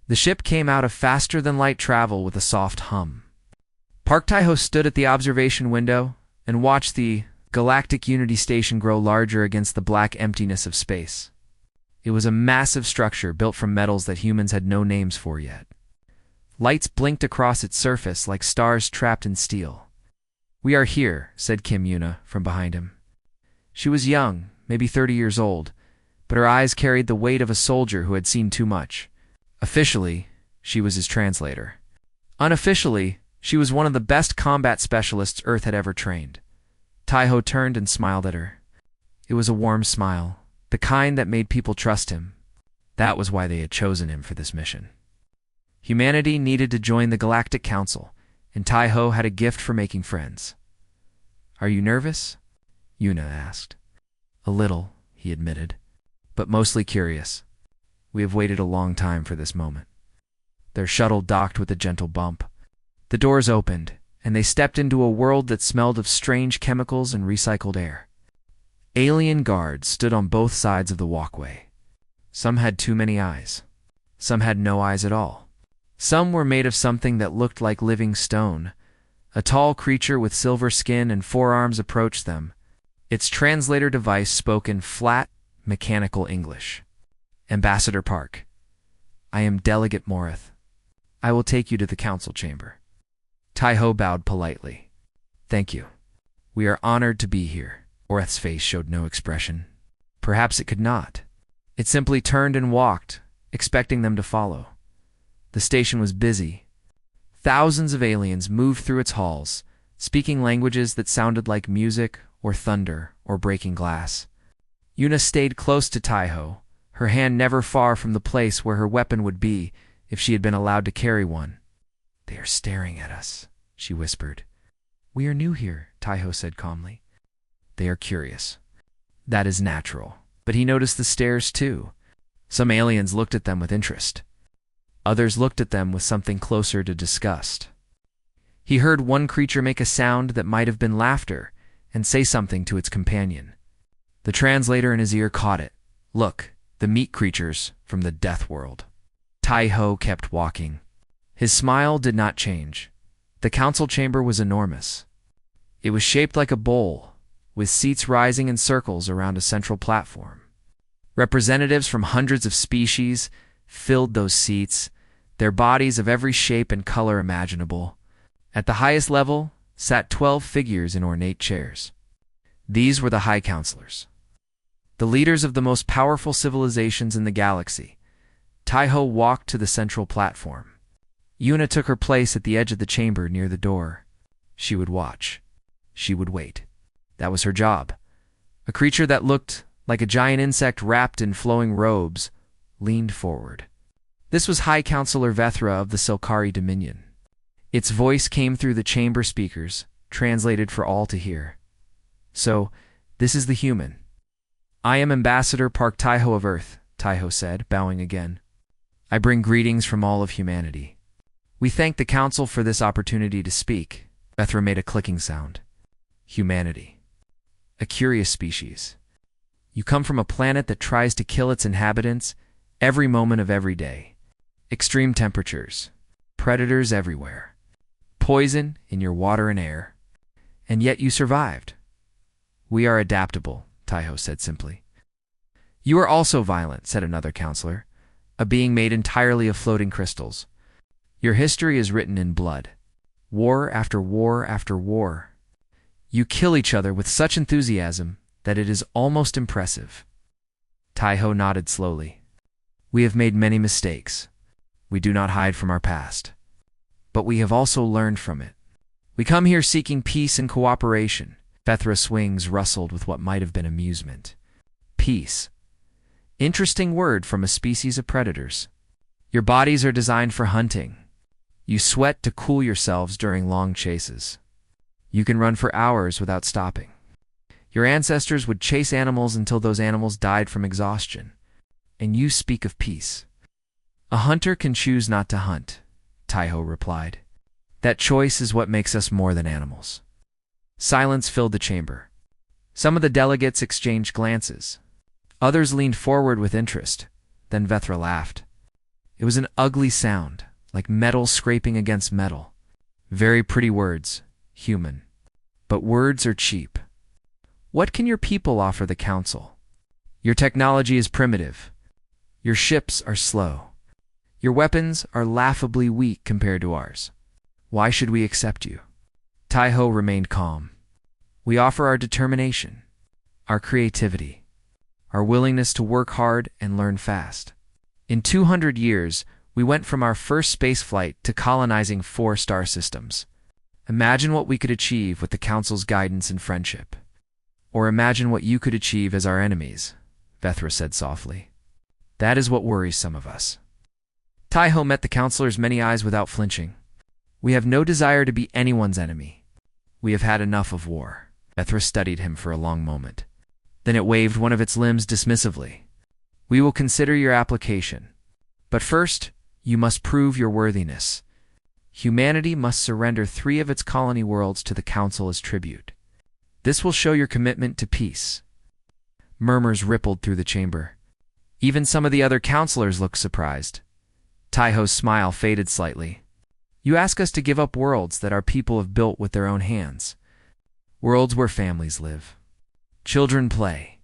The ship came out of faster-than-light travel with a soft hum. Park Tae-ho stood at the observation window and watched the Galactic Unity Station grow larger against the black emptiness of space. It was a massive structure built from metals that humans had no names for yet. Lights blinked across its surface like stars trapped in steel. "We are here," said Kim Yuna from behind him. She was young, maybe 30 years old, but her eyes carried the weight of a soldier who had seen too much. Officially, she was his translator. Unofficially, she was one of the best combat specialists Earth had ever trained. Tae-ho turned and smiled at her. It was a warm smile, the kind that made people trust him. That was why they had chosen him for this mission. Humanity needed to join the Galactic Council, and Tae-ho had a gift for making friends. "Are you nervous?" Yuna asked. "A little," he admitted, "but mostly curious. We have waited a long time for this moment." Their shuttle docked with a gentle bump. The doors opened, and they stepped into a world that smelled of strange chemicals and recycled air. Alien guards stood on both sides of the walkway. Some had too many eyes. Some had no eyes at all. Some were made of something that looked like living stone. A tall creature with silver skin and forearms approached them. Its translator device spoke in flat, mechanical English. "Ambassador Park, I am Delegate Morith. I will take you to the council chamber." Tae-ho bowed politely. "Thank you. We are honored to be here." Morith's face showed no expression. Perhaps it could not. It simply turned and walked, expecting them to follow. The station was busy. Thousands of aliens moved through its halls, speaking languages that sounded like music or thunder or breaking glass. Yuna stayed close to Tae-ho, her hand never far from the place where her weapon would be if she had been allowed to carry one. "They are staring at us," she whispered. "We are new here," Tae-ho said calmly. "They are curious." That is natural. But he noticed the stares too. Some aliens looked at them with interest. Others looked at them with something closer to disgust. He heard one creature make a sound that might have been laughter and say something to its companion. The translator in his ear caught it. "Look, the meat creatures from the death world." Tae-ho kept walking. His smile did not change. The council chamber was enormous. It was shaped like a bowl, with seats rising in circles around a central platform. Representatives from hundreds of species filled those seats, their bodies of every shape and color imaginable. At the highest level sat 12 figures in ornate chairs. These were the High Counselors, the leaders of the most powerful civilizations in the galaxy. Tae-ho walked to the central platform. Yuna took her place at the edge of the chamber near the door. She would watch. She would wait. That was her job. A creature that looked like a giant insect wrapped in flowing robes leaned forward. This was High Counselor Vethra of the Silkari Dominion. Its voice came through the chamber speakers, translated for all to hear. "So, this is the human. I am Ambassador Park Tae-ho of Earth," Tae-ho said, bowing again. "I bring greetings from all of humanity. We thank the Council for this opportunity to speak." Vethra made a clicking sound. "Humanity. A curious species. You come from a planet that tries to kill its inhabitants every moment of every day. Extreme temperatures, predators everywhere, poison in your water and air. And yet you survived." "We are adaptable," Tae-ho said simply. "You are also violent," said another counselor, a being made entirely of floating crystals. "Your history is written in blood. War after war after war. You kill each other with such enthusiasm that it is almost impressive." Tae-ho nodded slowly. "We have made many mistakes. We do not hide from our past. But we have also learned from it. We come here seeking peace and cooperation." Vethra's wings rustled with what might have been amusement. Peace. Interesting word from a species of predators. Your bodies are designed for hunting. You sweat to cool yourselves during long chases. You can run for hours without stopping. Your ancestors would chase animals until those animals died from exhaustion. And you speak of peace. "A hunter can choose not to hunt," Tae-ho replied. "That choice is what makes us more than animals." Silence filled the chamber. Some of the delegates exchanged glances. Others leaned forward with interest. Then Vethra laughed. It was an ugly sound, like metal scraping against metal. Very pretty words, human. But words are cheap. What can your people offer the council? Your technology is primitive. Your ships are slow. Your weapons are laughably weak compared to ours. Why should we accept you? Tai-Ho remained calm. We offer our determination, our creativity, our willingness to work hard and learn fast. In 200 years, we went from our first space flight to colonizing 4 star systems. Imagine what we could achieve with the Council's guidance and friendship. Or imagine what you could achieve as our enemies, Vethra said softly. That is what worries some of us. Tai-Ho met the counselor's many eyes without flinching. We have no desire to be anyone's enemy. We have had enough of war. Vethra studied him for a long moment. Then it waved one of its limbs dismissively. We will consider your application. But first, you must prove your worthiness. Humanity must surrender 3 of its colony worlds to the Council as tribute. This will show your commitment to peace. Murmurs rippled through the chamber. Even some of the other counselors looked surprised. Tai-Ho's smile faded slightly. You ask us to give up worlds that our people have built with their own hands. Worlds where families live. Children play.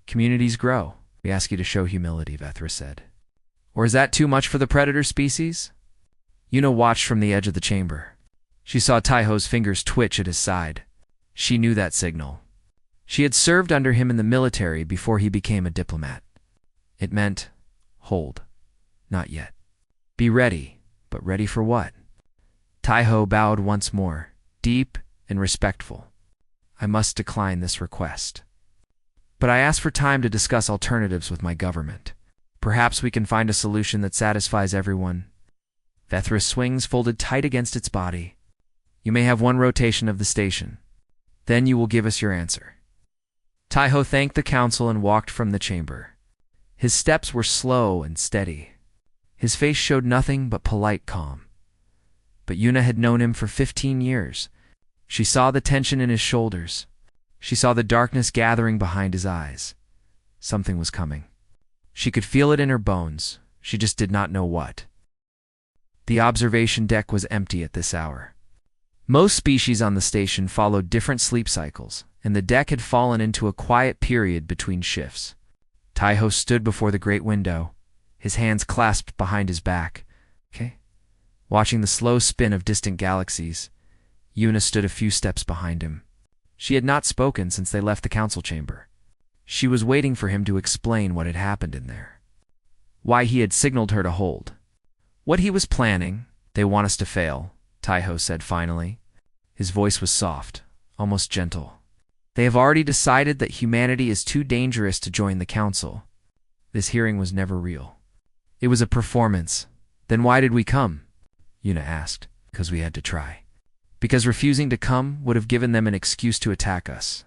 Communities grow. We ask you to show humility, Vethra said. Or is that too much for the predator species? Yuna watched from the edge of the chamber. She saw Tai-Ho's fingers twitch at his side. She knew that signal. She had served under him in the military before he became a diplomat. It meant, hold, not yet. Be ready, but ready for what? Tai-Ho bowed once more, deep and respectful. I must decline this request. But I ask for time to discuss alternatives with my government. Perhaps we can find a solution that satisfies everyone. Vethra's swings folded tight against its body. You may have 1 rotation of the station. Then you will give us your answer. Tai-Ho thanked the council and walked from the chamber. His steps were slow and steady. His face showed nothing but polite calm. But Yuna had known him for 15 years. She saw the tension in his shoulders. She saw the darkness gathering behind his eyes. Something was coming. She could feel it in her bones. She just did not know what. The observation deck was empty at this hour. Most species on the station followed different sleep cycles, and the deck had fallen into a quiet period between shifts. Tai-Ho stood before the great window, his hands clasped behind his back. Watching the slow spin of distant galaxies, Yuna stood a few steps behind him. She had not spoken since they left the council chamber. She was waiting for him to explain what had happened in there. Why he had signaled her to hold. What he was planning. They want us to fail, Tai-Ho said finally. His voice was soft, almost gentle. They have already decided that humanity is too dangerous to join the council. This hearing was never real. It was a performance. Then why did we come? Yuna asked. Because we had to try. Because refusing to come would have given them an excuse to attack us.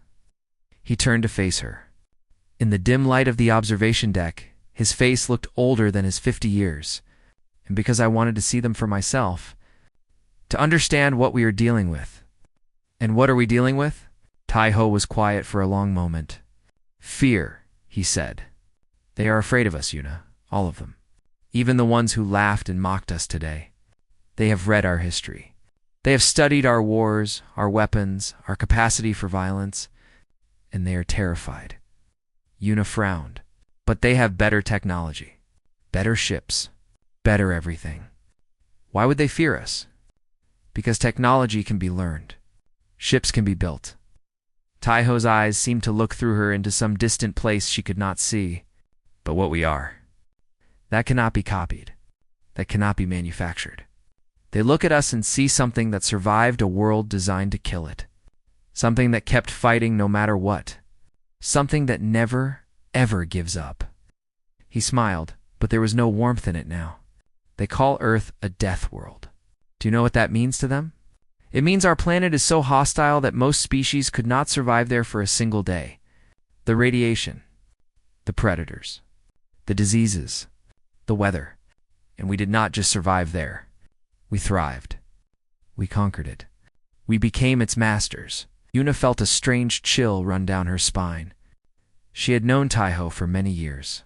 He turned to face her. In the dim light of the observation deck, his face looked older than his 50 years. And because I wanted to see them for myself, to understand what we are dealing with. And what are we dealing with? Tai-Ho was quiet for a long moment. Fear, he said. They are afraid of us, Yuna, all of them. Even the ones who laughed and mocked us today. They have read our history. They have studied our wars, our weapons, our capacity for violence, and they are terrified. Yuna frowned. But they have better technology, better ships, better everything. Why would they fear us? Because technology can be learned. Ships can be built. Tai-Ho's eyes seemed to look through her into some distant place she could not see. But what we are, that cannot be copied. That cannot be manufactured. They look at us and see something that survived a world designed to kill it. Something that kept fighting no matter what. Something that never, ever gives up. He smiled, but there was no warmth in it now. They call Earth a death world. Do you know what that means to them? It means our planet is so hostile that most species could not survive there for a single day. The radiation, the predators, the diseases, the weather. And we did not just survive there. We thrived. We conquered it. We became its masters. Yuna felt a strange chill run down her spine. She had known Tai-Ho for many years.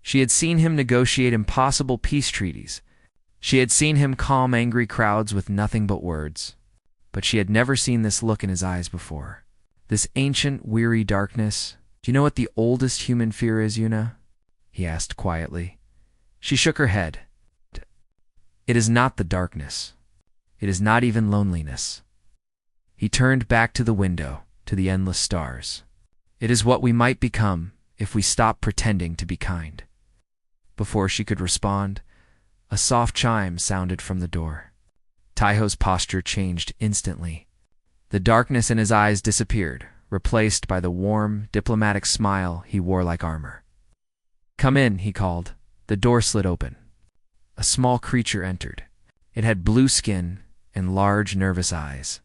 She had seen him negotiate impossible peace treaties. She had seen him calm angry crowds with nothing but words. But she had never seen this look in his eyes before. This ancient, weary darkness. "Do you know what the oldest human fear is, Yuna?" he asked quietly. She shook her head. "It is not the darkness. It is not even loneliness." He turned back to the window, to the endless stars. "It is what we might become if we stop pretending to be kind." Before she could respond, a soft chime sounded from the door. Taiho's posture changed instantly. The darkness in his eyes disappeared, replaced by the warm, diplomatic smile he wore like armor. "Come in," he called. The door slid open. A small creature entered. It had blue skin and large, nervous eyes.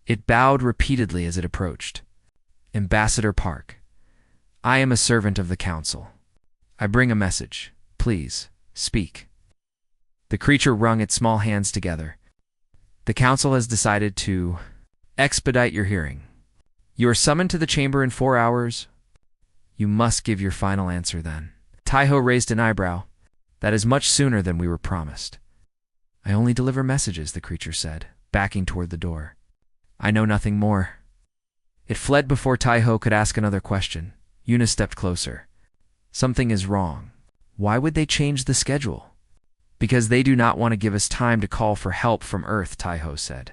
It bowed repeatedly as it approached. "Ambassador Park, I am a servant of the Council. I bring a message. Please, speak." The creature wrung its small hands together. "The Council has decided to expedite your hearing. You are summoned to the chamber in 4 hours. You must give your final answer then." Taiho raised an eyebrow. "That is much sooner than we were promised." "I only deliver messages," the creature said, backing toward the door. "I know nothing more." It fled before Taiho could ask another question. Yuna stepped closer. "Something is wrong. Why would they change the schedule?" "Because they do not want to give us time to call for help from Earth," Taiho said.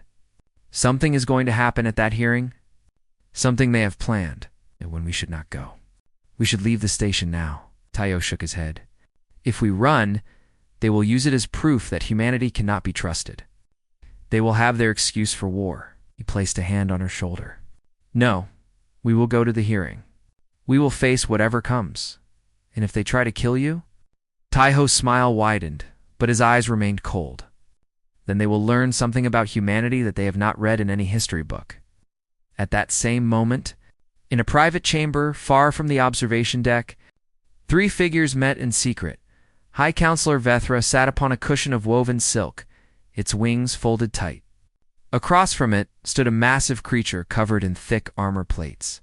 "Something is going to happen at that hearing. Something they have planned, and when we should not go. We should leave the station now." Taiho shook his head. "If we run, they will use it as proof that humanity cannot be trusted. They will have their excuse for war." He placed a hand on her shoulder. "No, we will go to the hearing. We will face whatever comes. And if they try to kill you?" Taiho's smile widened, but his eyes remained cold. "Then they will learn something about humanity that they have not read in any history book." At that same moment, in a private chamber far from the observation deck, 3 figures met in secret. High Counselor Vethra sat upon a cushion of woven silk, its wings folded tight. Across from it stood a massive creature covered in thick armor plates.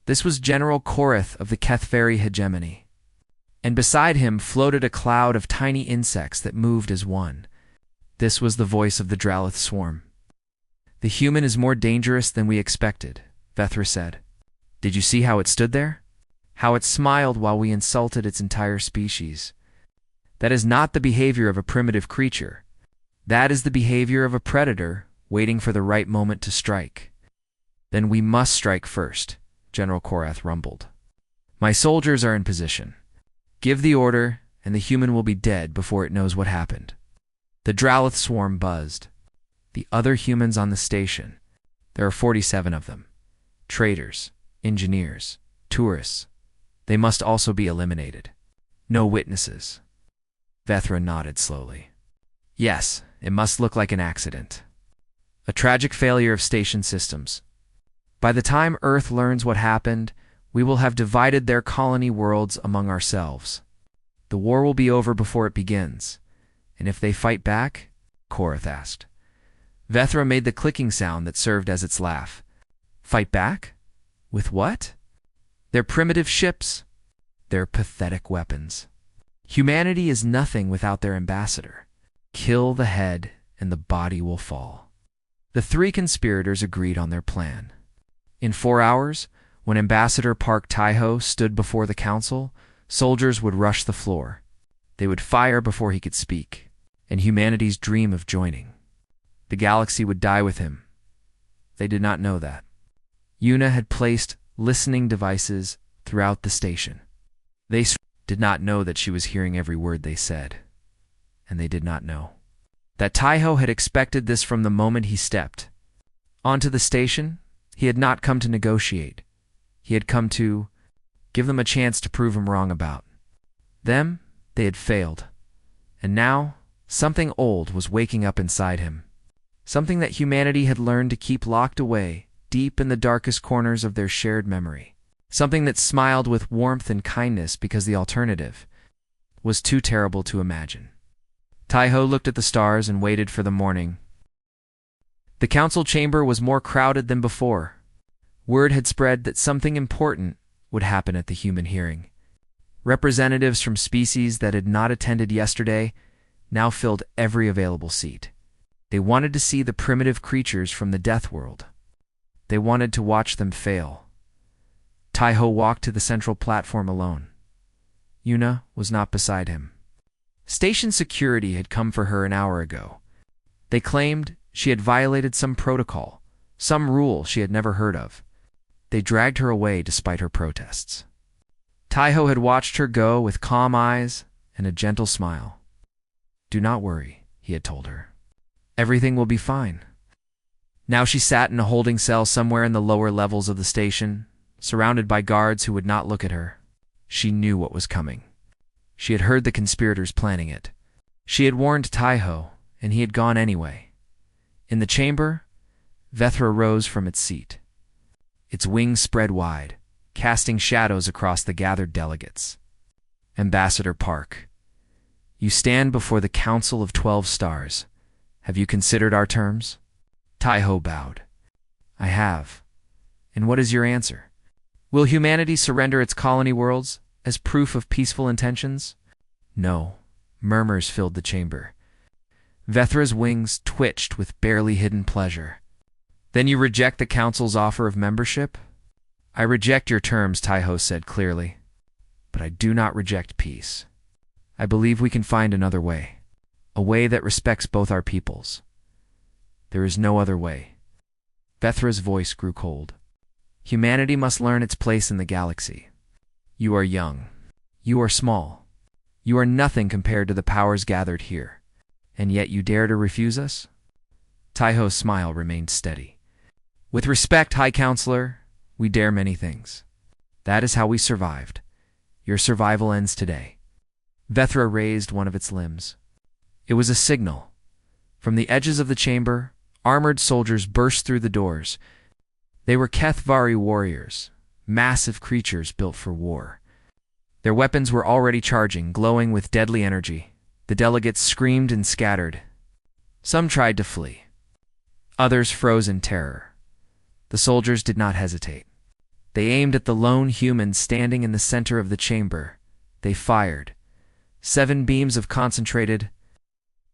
This was General Korath of the Kethferi hegemony. And beside him floated a cloud of tiny insects that moved as one. This was the voice of the Dralith swarm. "The human is more dangerous than we expected," Vethra said. "Did you see how it stood there? How it smiled while we insulted its entire species? That is not the behavior of a primitive creature. That is the behavior of a predator waiting for the right moment to strike." "Then we must strike first," General Korath rumbled. "My soldiers are in position. Give the order, and the human will be dead before it knows what happened." The Dralith swarm buzzed. The other humans on the station, there are 47 of them. Traders, engineers, tourists. They must also be eliminated. No witnesses. Vethra nodded slowly. "Yes, it must look like an accident. A tragic failure of station systems. By the time Earth learns what happened, we will have divided their colony worlds among ourselves. The war will be over before it begins. And if they fight back?" Korath asked. Vethra made the clicking sound that served as its laugh. "Fight back? With what?" "Their primitive ships. Their pathetic weapons. Humanity is nothing without their ambassador. Kill the head and the body will fall." The 3 conspirators agreed on their plan. In 4 hours, when Ambassador Park Taiho stood before the council, soldiers would rush the floor. They would fire before he could speak, and humanity's dream of joining. The galaxy would die with him. They did not know that. Yuna had placed listening devices throughout the station. They did not know that she was hearing every word they said. And they did not know that Taiho had expected this from the moment he stepped onto the station. He had not come to negotiate. He had come to give them a chance to prove him wrong about them. They had failed. And now, something old was waking up inside him. Something that humanity had learned to keep locked away deep in the darkest corners of their shared memory. Something that smiled with warmth and kindness because the alternative was too terrible to imagine. Taiho looked at the stars and waited for the morning. The council chamber was more crowded than before. Word had spread that something important would happen at the human hearing. Representatives from species that had not attended yesterday now filled every available seat. They wanted to see the primitive creatures from the death world. They wanted to watch them fail. Taiho walked to the central platform alone. Yuna was not beside him. Station security had come for her an hour ago. They claimed she had violated some protocol, some rule she had never heard of. They dragged her away despite her protests. Taiho had watched her go with calm eyes and a gentle smile. "Do not worry," he had told her. "Everything will be fine." Now she sat in a holding cell somewhere in the lower levels of the station, surrounded by guards who would not look at her. She knew what was coming. She had heard the conspirators planning it. She had warned Taiho, and he had gone anyway. In the chamber, Vethra rose from its seat. Its wings spread wide, casting shadows across the gathered delegates. "Ambassador Park, you stand before the Council of 12 Stars. Have you considered our terms?" Taiho bowed. "I have. And what is your answer? Will humanity surrender its colony worlds as proof of peaceful intentions?" "No." Murmurs filled the chamber. Vethra's wings twitched with barely hidden pleasure. "Then you reject the Council's offer of membership?" "I reject your terms," Taiho said clearly. "But I do not reject peace. I believe we can find another way. A way that respects both our peoples. There is no other way." Vethra's voice grew cold. "Humanity must learn its place in the galaxy. You are young. You are small. You are nothing compared to the powers gathered here. And yet you dare to refuse us?" Taiho's smile remained steady. "With respect, High Counselor, we dare many things. That is how we survived. Your survival ends today." Vethra raised one of its limbs. It was a signal. From the edges of the chamber, armored soldiers burst through the doors. They were HFY warriors, massive creatures built for war. Their weapons were already charging, glowing with deadly energy. The delegates screamed and scattered. Some tried to flee. Others froze in terror. The soldiers did not hesitate. They aimed at the lone human standing in the center of the chamber. They fired. 7 beams of concentrated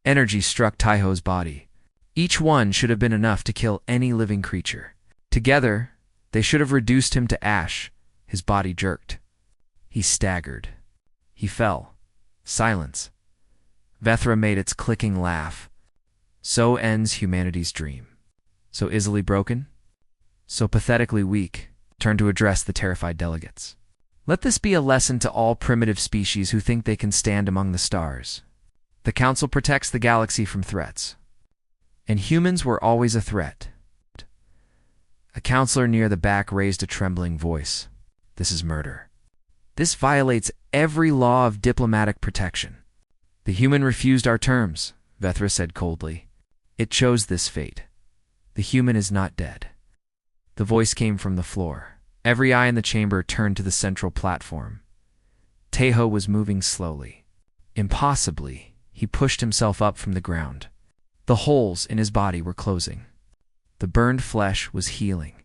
energy struck Taiho's body. Each one should have been enough to kill any living creature. Together, they should have reduced him to ash. His body jerked. He staggered. He fell. Silence. Vethra made its clicking laugh. So ends humanity's dream. So easily broken? So pathetically weak. Turned to address the terrified delegates. "Let this be a lesson to all primitive species who think they can stand among the stars. The Council protects the galaxy from threats. And humans were always a threat." A counselor near the back raised a trembling voice. "This is murder. This violates every law of diplomatic protection." "The human refused our terms," Vethra said coldly. "It chose this fate. The human is not dead." The voice came from the floor. Every eye in the chamber turned to the central platform. Taiho was moving slowly. Impossibly, he pushed himself up from the ground. The holes in his body were closing. The burned flesh was healing.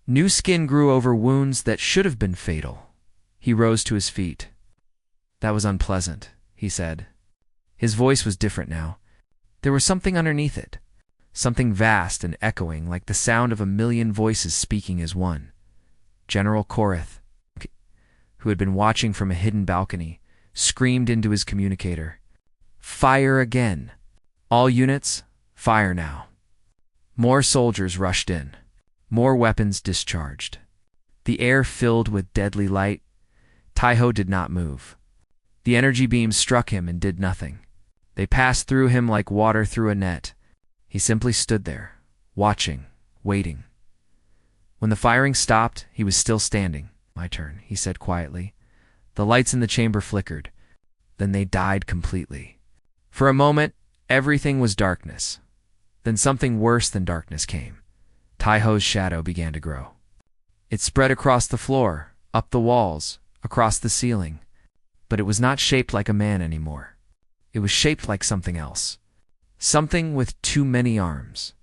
New skin grew over wounds that should have been fatal. He rose to his feet. "That was unpleasant," he said. His voice was different now. There was something underneath it. Something vast and echoing, like the sound of a million voices speaking as one. General Korath, who had been watching from a hidden balcony, screamed into his communicator. "Fire again! All units, fire now!" More soldiers rushed in. More weapons discharged. The air filled with deadly light. Taiho did not move. The energy beams struck him and did nothing. They passed through him like water through a net. He simply stood there, watching, waiting. When the firing stopped, he was still standing. "My turn," he said quietly. The lights in the chamber flickered. Then they died completely. For a moment, everything was darkness. Then something worse than darkness came. Taiho's shadow began to grow. It spread across the floor, up the walls, across the ceiling. But it was not shaped like a man anymore. It was shaped like something else. Something with too many arms,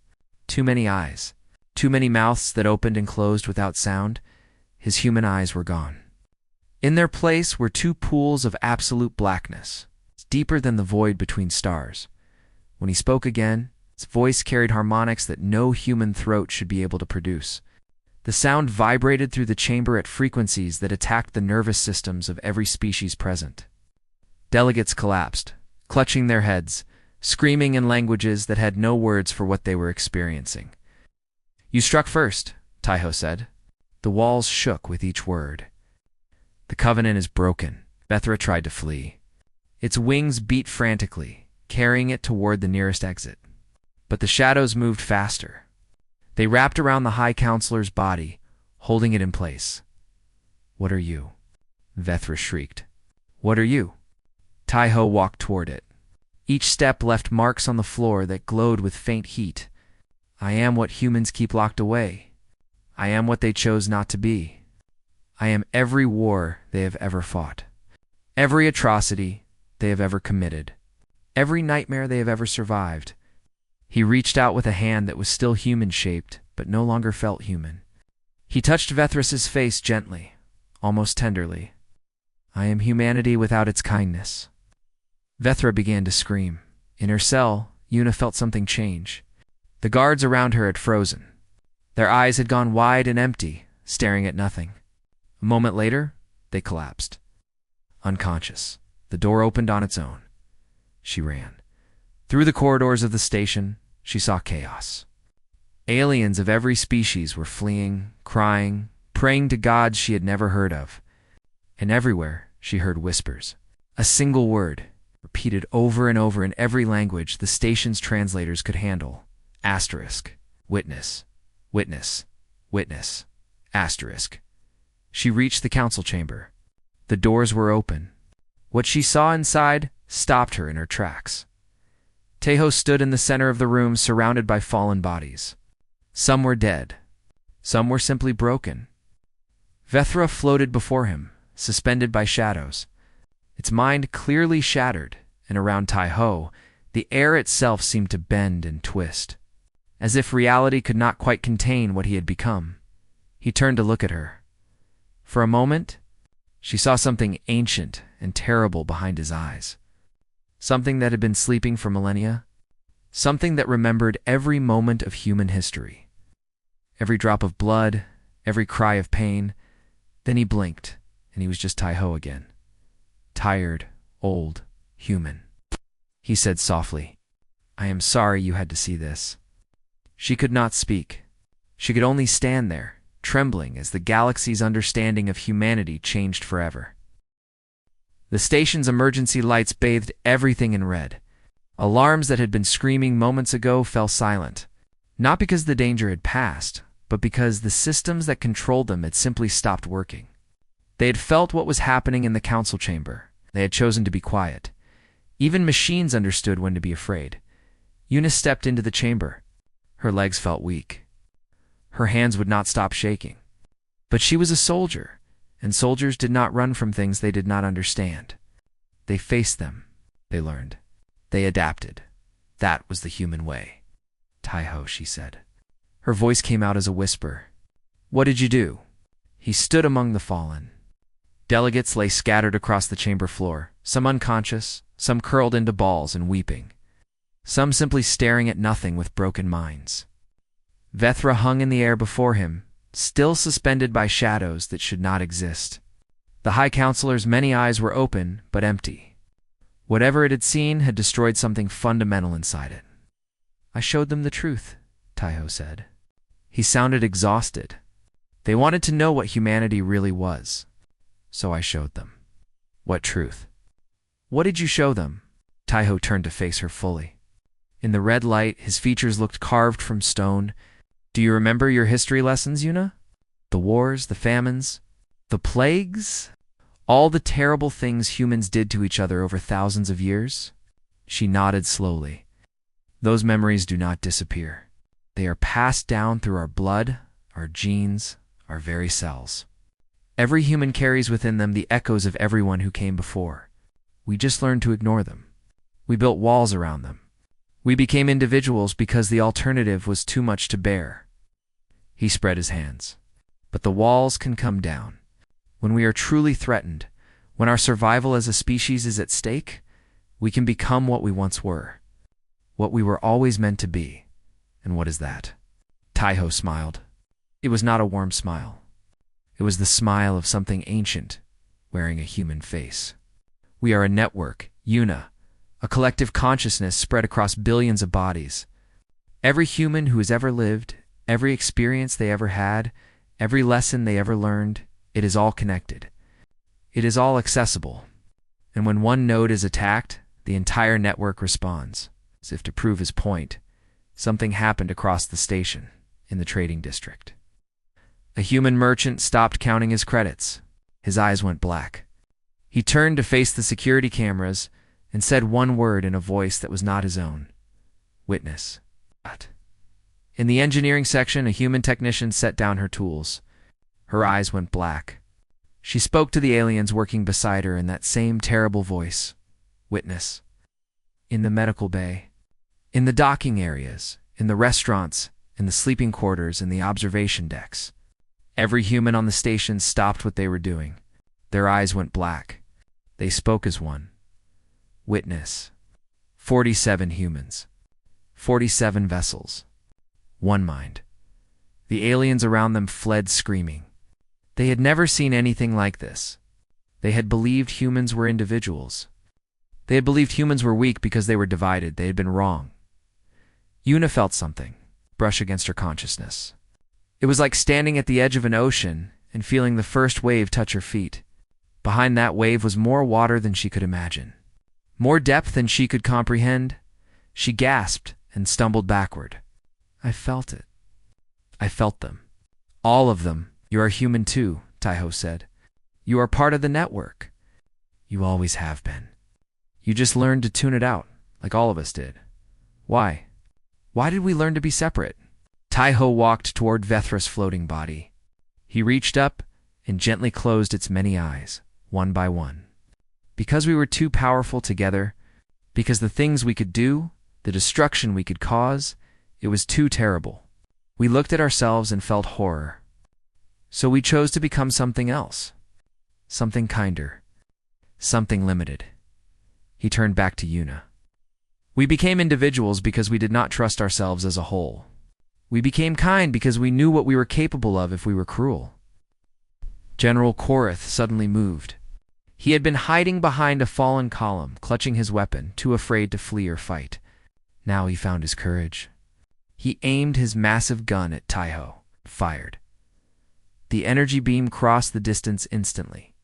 too many eyes, too many mouths that opened and closed without sound. His human eyes were gone. In their place were two pools of absolute blackness, deeper than the void between stars. When he spoke again, his voice carried harmonics that no human throat should be able to produce. The sound vibrated through the chamber at frequencies that attacked the nervous systems of every species present. Delegates collapsed, clutching their heads, screaming in languages that had no words for what they were experiencing. "You struck first," Taiho said. The walls shook with each word. "The covenant is broken." Vethra tried to flee. Its wings beat frantically, carrying it toward the nearest exit. But the shadows moved faster. They wrapped around the High Counselor's body, holding it in place. "What are you?" Vethra shrieked. "What are you?" Taiho walked toward it. Each step left marks on the floor that glowed with faint heat. "I am what humans keep locked away. I am what they chose not to be. I am every war they have ever fought. Every atrocity they have ever committed. Every nightmare they have ever survived." He reached out with a hand that was still human-shaped, but no longer felt human. He touched Vethras's face gently, almost tenderly. "I am humanity without its kindness." Vethra began to scream. In her cell, Yuna felt something change. The guards around her had frozen. Their eyes had gone wide and empty, staring at nothing. A moment later, they collapsed. Unconscious, the door opened on its own. She ran. Through the corridors of the station, she saw chaos. Aliens of every species were fleeing, crying, praying to gods she had never heard of. And everywhere, she heard whispers. A single word, repeated over and over in every language the station's translators could handle. Asterisk. Witness. Witness. Witness. Asterisk. She reached the council chamber. The doors were open. What she saw inside stopped her in her tracks. Taiho stood in the center of the room, surrounded by fallen bodies. Some were dead. Some were simply broken. Vethra floated before him, suspended by shadows. Its mind clearly shattered, and around Taiho, the air itself seemed to bend and twist. As if reality could not quite contain what he had become. He turned to look at her. For a moment, she saw something ancient and terrible behind his eyes. Something that had been sleeping for millennia. Something that remembered every moment of human history. Every drop of blood, every cry of pain. Then he blinked, and he was just Taiho again. Tired, old, human. He said softly, "I am sorry you had to see this." She could not speak. She could only stand there, trembling as the galaxy's understanding of humanity changed forever. The station's emergency lights bathed everything in red. Alarms that had been screaming moments ago fell silent, not because the danger had passed, but because the systems that controlled them had simply stopped working. They had felt what was happening in the council chamber. They had chosen to be quiet. Even machines understood when to be afraid. Eunice stepped into the chamber. Her legs felt weak. Her hands would not stop shaking. But she was a soldier, and soldiers did not run from things they did not understand. They faced them, they learned. They adapted. That was the human way. "Taiho," she said. Her voice came out as a whisper. "What did you do?" He stood among the fallen. Delegates lay scattered across the chamber floor, some unconscious, some curled into balls and weeping, some simply staring at nothing with broken minds. Vethra hung in the air before him, still suspended by shadows that should not exist. The High Counselor's many eyes were open, but empty. Whatever it had seen had destroyed something fundamental inside it. "I showed them the truth," Taiho said. He sounded exhausted. "They wanted to know what humanity really was. So I showed them." "What truth?" "What did you show them?" Taiho turned to face her fully. In the red light, his features looked carved from stone. "Do you remember your history lessons, Yuna? The wars, the famines, the plagues? All the terrible things humans did to each other over thousands of years?" She nodded slowly. "Those memories do not disappear. They are passed down through our blood, our genes, our very cells. Every human carries within them the echoes of everyone who came before. We just learned to ignore them. We built walls around them. We became individuals because the alternative was too much to bear." He spread his hands. "But the walls can come down. When we are truly threatened, when our survival as a species is at stake, we can become what we once were, what we were always meant to be. And what is that? Taiho smiled. It was not a warm smile. It was the smile of something ancient, wearing a human face. We are a network, Una, a collective consciousness spread across billions of bodies. Every human who has ever lived, every experience they ever had, every lesson they ever learned, it is all connected. It is all accessible. And when one node is attacked, the entire network responds. As if to prove his point, something happened across the station, in the trading district. A human merchant stopped counting his credits. His eyes went black. He turned to face the security cameras and said one word in a voice that was not his own. Witness. In the engineering section, a human technician set down her tools. Her eyes went black. She spoke to the aliens working beside her in that same terrible voice. Witness. In the medical bay, in the docking areas, in the restaurants, in the sleeping quarters, in the observation decks. Every human on the station stopped what they were doing. Their eyes went black. They spoke as one. Witness. 47 humans. 47 vessels. One mind. The aliens around them fled screaming. They had never seen anything like this. They had believed humans were individuals. They had believed humans were weak because they were divided. They had been wrong. Una felt something brush against her consciousness. It was like standing at the edge of an ocean and feeling the first wave touch her feet. Behind that wave was more water than she could imagine, more depth than she could comprehend. She gasped and stumbled backward. I felt it. I felt them. All of them. You are human too, Taiho said. You are part of the network. You always have been. You just learned to tune it out, like all of us did. Why? Why did we learn to be separate? Taiho walked toward Vethra's floating body. He reached up and gently closed its many eyes, one by one. Because we were too powerful together, because the things we could do, the destruction we could cause, it was too terrible. We looked at ourselves and felt horror. So we chose to become something else. Something kinder. Something limited. He turned back to Una. We became individuals because we did not trust ourselves as a whole. We became kind because we knew what we were capable of if we were cruel. General Korath suddenly moved. He had been hiding behind a fallen column, clutching his weapon, too afraid to flee or fight. Now he found his courage. He aimed his massive gun at Taiho, fired. The energy beam crossed the distance instantly.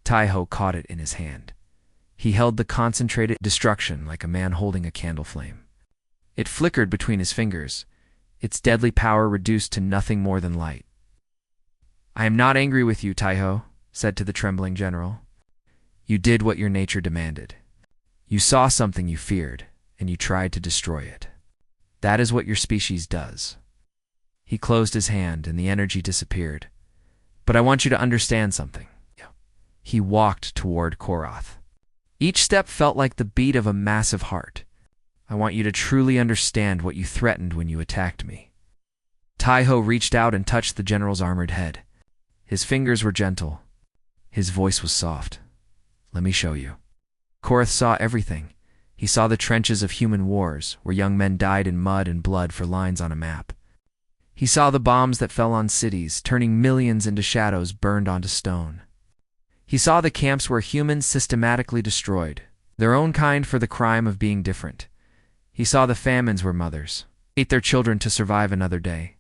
Taiho caught it in his hand. He held the concentrated destruction like a man holding a candle flame. It flickered between his fingers, its deadly power reduced to nothing more than light. I am not angry with you, Taiho, said to the trembling general. You did what your nature demanded. You saw something you feared, and you tried to destroy it. That is what your species does. He closed his hand, and the energy disappeared. But I want you to understand something. He walked toward Korath. Each step felt like the beat of a massive heart. I want you to truly understand what you threatened when you attacked me. Taiho reached out and touched the general's armored head. His fingers were gentle. His voice was soft. Let me show you. Korath saw everything. He saw the trenches of human wars, where young men died in mud and blood for lines on a map. He saw the bombs that fell on cities, turning millions into shadows burned onto stone. He saw the camps where humans systematically destroyed, their own kind for the crime of being different. He saw the famines where mothers ate their children to survive another day.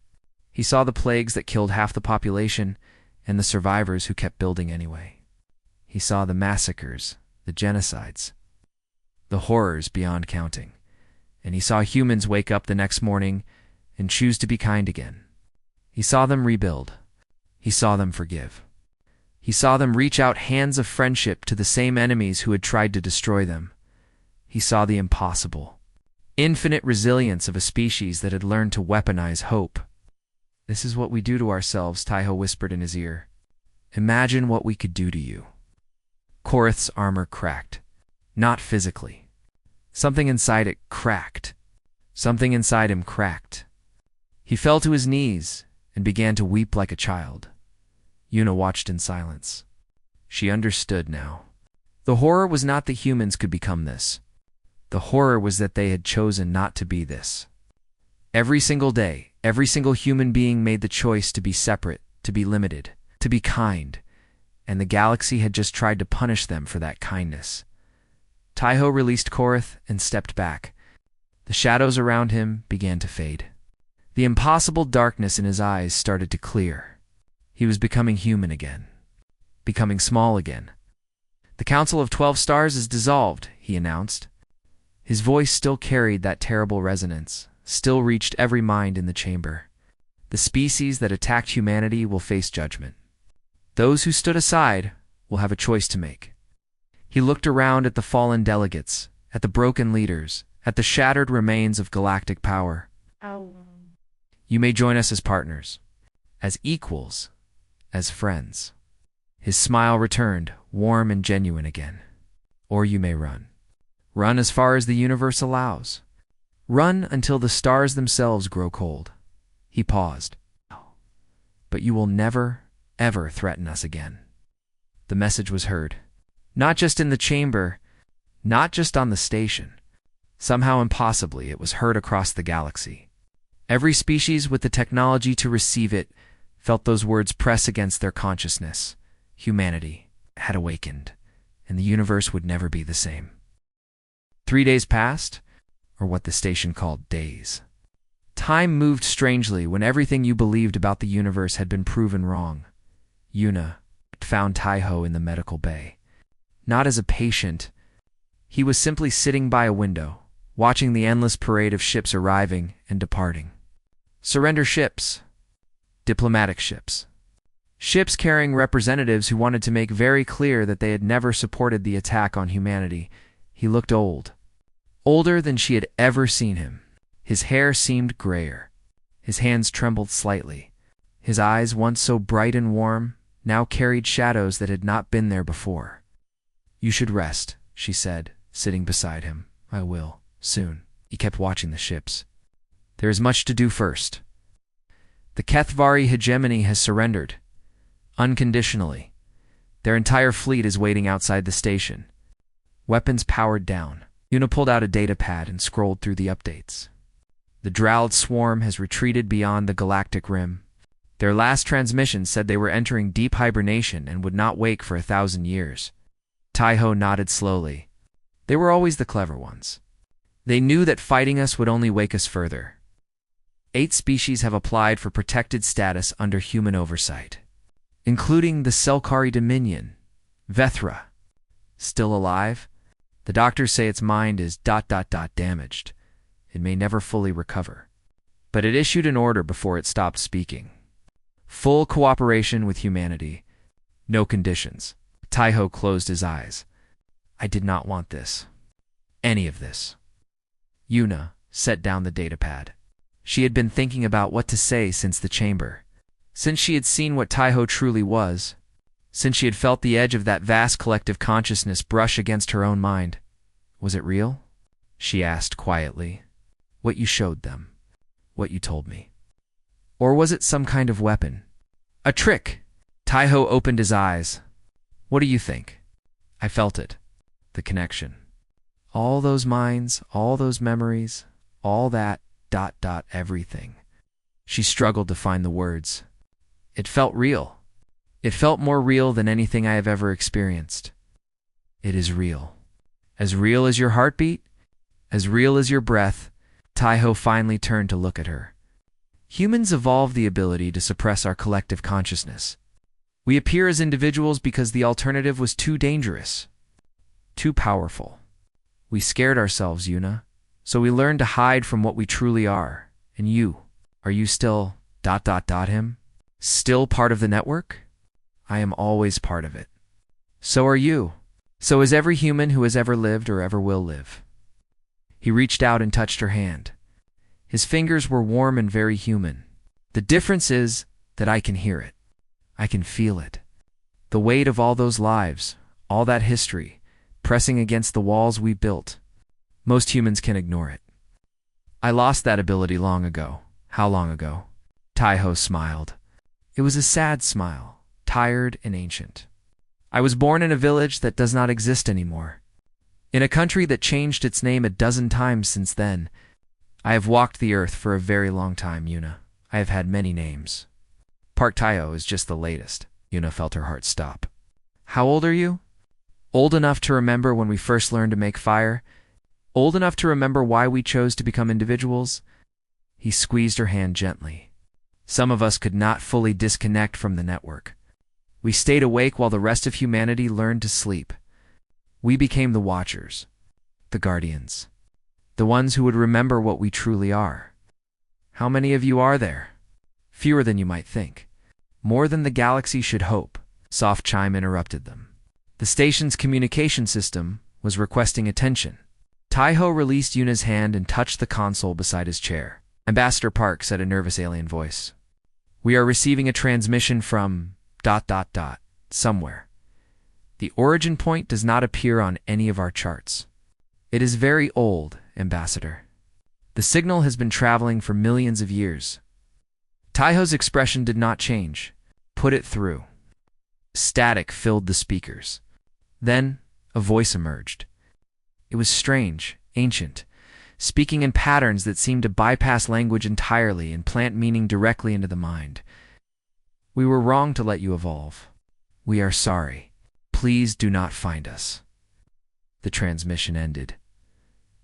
He saw the plagues that killed half the population and the survivors who kept building anyway. He saw the massacres, the genocides, the horrors beyond counting. And he saw humans wake up the next morning and choose to be kind again. He saw them rebuild. He saw them forgive. He saw them reach out hands of friendship to the same enemies who had tried to destroy them. He saw the impossible, infinite resilience of a species that had learned to weaponize hope. This is what we do to ourselves, Taiho whispered in his ear. Imagine what we could do to you. Korath's armor cracked. Not physically. Something inside it cracked. Something inside him cracked. He fell to his knees and began to weep like a child. Una watched in silence. She understood now. The horror was not that humans could become this. The horror was that they had chosen not to be this. Every single day, every single human being made the choice to be separate, to be limited, to be kind, and the galaxy had just tried to punish them for that kindness. Taiho released Korath and stepped back. The shadows around him began to fade. The impossible darkness in his eyes started to clear. He was becoming human again, becoming small again. "The Council of 12 Stars is dissolved," he announced. His voice still carried that terrible resonance, still reached every mind in the chamber. The species that attacked humanity will face judgment. Those who stood aside will have a choice to make. He looked around at the fallen delegates, at the broken leaders, at the shattered remains of galactic power. "You may join us as partners, as equals, as friends." His smile returned, warm and genuine again. "Or you may run. Run as far as the universe allows. Run until the stars themselves grow cold." He paused. "But you will never, ever threaten us again." The message was heard. Not just in the chamber, not just on the station. Somehow impossibly, it was heard across the galaxy. Every species with the technology to receive it felt those words press against their consciousness. Humanity had awakened, and the universe would never be the same. 3 days passed, or what the station called days. Time moved strangely when everything you believed about the universe had been proven wrong. Yuna found Taiho in the medical bay. Not as a patient. He was simply sitting by a window, watching the endless parade of ships arriving and departing. Surrender ships. Diplomatic ships. Ships carrying representatives who wanted to make very clear that they had never supported the attack on humanity. He looked old. Older than she had ever seen him. His hair seemed grayer. His hands trembled slightly. His eyes, once so bright and warm, now carried shadows that had not been there before. "You should rest," she said, sitting beside him. "I will, soon." He kept watching the ships. "There is much to do first. The Kethvari hegemony has surrendered. Unconditionally. Their entire fleet is waiting outside the station. Weapons powered down." Yuna pulled out a data pad and scrolled through the updates. "The Drowled swarm has retreated beyond the galactic rim. Their last transmission said they were entering deep hibernation and would not wake for 1,000 years. Taiho nodded slowly. They were always the clever ones. They knew that fighting us would only wake us further. 8 species have applied for protected status under human oversight, including the Selkari Dominion, Vethra. Still alive? The doctors say its mind is ... damaged. It may never fully recover. But it issued an order before it stopped speaking. Full cooperation with humanity. No conditions. Taiho closed his eyes. I did not want this. Any of this. Yuna set down the datapad. She had been thinking about what to say since the chamber. Since she had seen what Taiho truly was. Since she had felt the edge of that vast collective consciousness brush against her own mind. Was it real? She asked quietly. What you showed them. What you told me. Or was it some kind of weapon? A trick! Taiho opened his eyes. What do you think? I felt it. The connection. All those minds, all those memories, all that ... everything. She struggled to find the words. It felt real. It felt more real than anything I have ever experienced. It is real. As real as your heartbeat? As real as your breath? Taiho finally turned to look at her. Humans evolved the ability to suppress our collective consciousness. We appear as individuals because the alternative was too dangerous. Too powerful. We scared ourselves, Yuna. So we learned to hide from what we truly are. And you, are you still ... him? Still part of the network? I am always part of it. So are you. So is every human who has ever lived or ever will live. He reached out and touched her hand. His fingers were warm and very human. The difference is that I can hear it. I can feel it. The weight of all those lives, all that history, pressing against the walls we built. Most humans can ignore it. I lost that ability long ago. How long ago? Taiho smiled. It was a sad smile, tired and ancient. I was born in a village that does not exist anymore. In a country that changed its name a dozen times since then. I have walked the earth for a very long time, Yuna. I have had many names. Park Tayo is just the latest. Yuna felt her heart stop. How old are you? Old enough to remember when we first learned to make fire? Old enough to remember why we chose to become individuals? He squeezed her hand gently. Some of us could not fully disconnect from the network. We stayed awake while the rest of humanity learned to sleep. We became the Watchers, the Guardians, the ones who would remember what we truly are. How many of you are there? Fewer than you might think. More than the galaxy should hope. Soft chime interrupted them. The station's communication system was requesting attention. Taiho released Yuna's hand and touched the console beside his chair. Ambassador Park said a nervous alien voice. We are receiving a transmission from ... somewhere. The origin point does not appear on any of our charts. It is very old, Ambassador. The signal has been traveling for millions of years. Taiho's expression did not change. Put it through. Static filled the speakers. Then, a voice emerged. It was strange, ancient, speaking in patterns that seemed to bypass language entirely and plant meaning directly into the mind. We were wrong to let you evolve. We are sorry. Please do not find us. The transmission ended.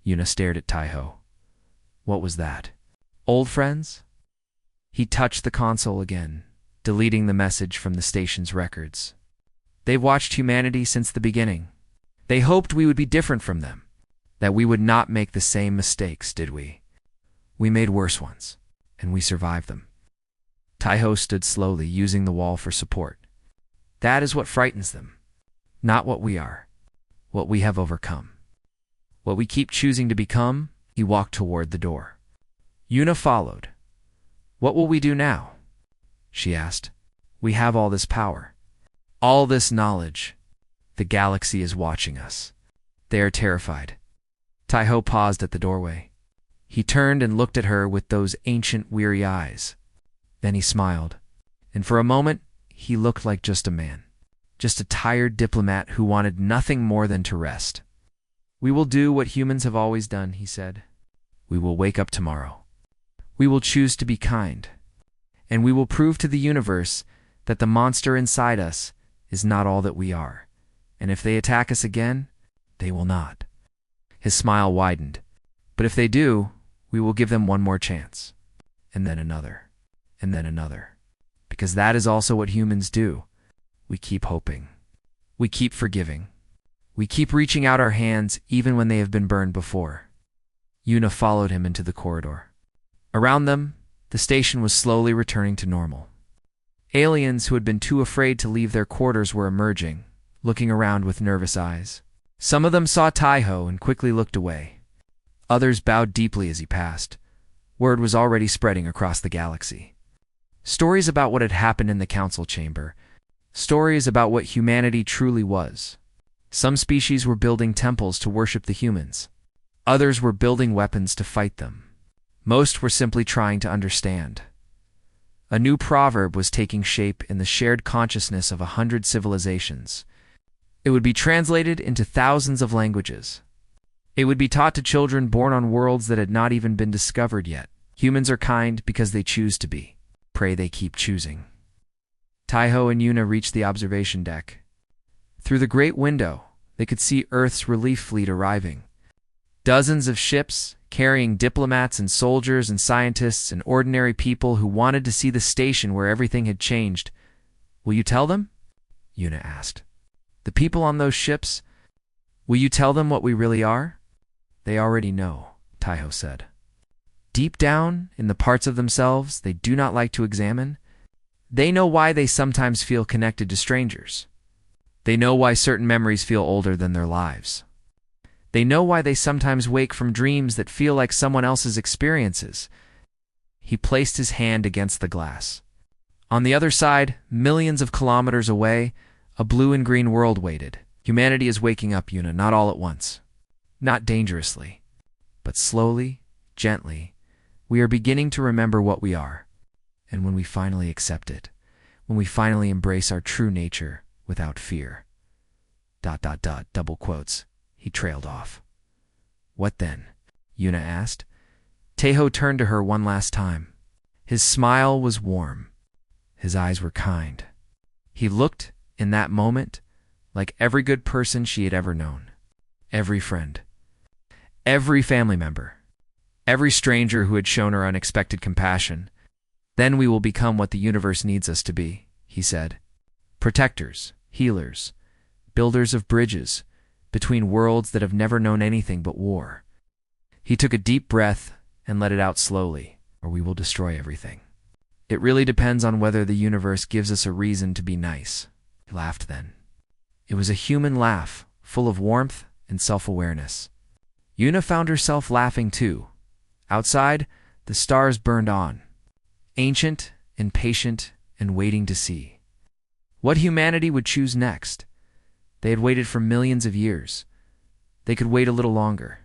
Yuna stared at Taiho. What was that? Old friends? He touched the console again, deleting the message from the station's records. They've watched humanity since the beginning. They hoped we would be different from them, that we would not make the same mistakes, did we? We made worse ones, and we survived them. Taiho stood slowly, using the wall for support. That is what frightens them. Not what we are, what we have overcome. What we keep choosing to become. He walked toward the door. Yuna followed. What will we do now? She asked. We have all this power, all this knowledge. The galaxy is watching us. They are terrified. Taiho paused at the doorway. He turned and looked at her with those ancient, weary eyes. Then he smiled, and for a moment he looked like just a man, just a tired diplomat who wanted nothing more than to rest. We will do what humans have always done, he said. We will wake up tomorrow. We will choose to be kind, and we will prove to the universe that the monster inside us is not all that we are. And if they attack us again, they will not. His smile widened. But if they do, we will give them one more chance. And then another. And then another. Because that is also what humans do. We keep hoping. We keep forgiving. We keep reaching out our hands even when they have been burned before. Yuna followed him into the corridor. Around them, the station was slowly returning to normal. Aliens who had been too afraid to leave their quarters were emerging, looking around with nervous eyes. Some of them saw Taiho and quickly looked away. Others bowed deeply as he passed. Word was already spreading across the galaxy. Stories about what had happened in the council chamber. Stories about what humanity truly was. Some species were building temples to worship the humans. Others were building weapons to fight them. Most were simply trying to understand. A new proverb was taking shape in the shared consciousness of 100 civilizations. It would be translated into thousands of languages. It would be taught to children born on worlds that had not even been discovered yet. Humans are kind because they choose to be. Pray they keep choosing. Taiho and Yuna reached the observation deck. Through the great window, they could see Earth's relief fleet arriving. Dozens of ships, carrying diplomats and soldiers and scientists and ordinary people who wanted to see the station where everything had changed. Will you tell them? Yuna asked. The people on those ships, will you tell them what we really are? They already know, Taiho said. Deep down, in the parts of themselves they do not like to examine, they know why they sometimes feel connected to strangers. They know why certain memories feel older than their lives. They know why they sometimes wake from dreams that feel like someone else's experiences. He placed his hand against the glass. On the other side, millions of kilometers away, a blue and green world waited. Humanity is waking up, Yuna, not all at once. Not dangerously, but slowly, gently. We are beginning to remember what we are. And when we finally accept it, when we finally embrace our true nature without fear, Double quotes. He trailed off. What then? Yuna asked. Teho turned to her one last time. His smile was warm. His eyes were kind. He looked, in that moment, like every good person she had ever known. Every friend. Every family member. Every stranger who had shown her unexpected compassion. Then we will become what the universe needs us to be, he said. Protectors, healers, builders of bridges between worlds that have never known anything but war. He took a deep breath and let it out slowly, or we will destroy everything. It really depends on whether the universe gives us a reason to be nice. He laughed then. It was a human laugh, full of warmth and self-awareness. Yuna found herself laughing too. Outside, the stars burned on, ancient, impatient, and waiting to see what humanity would choose next. They had waited for millions of years. They could wait a little longer.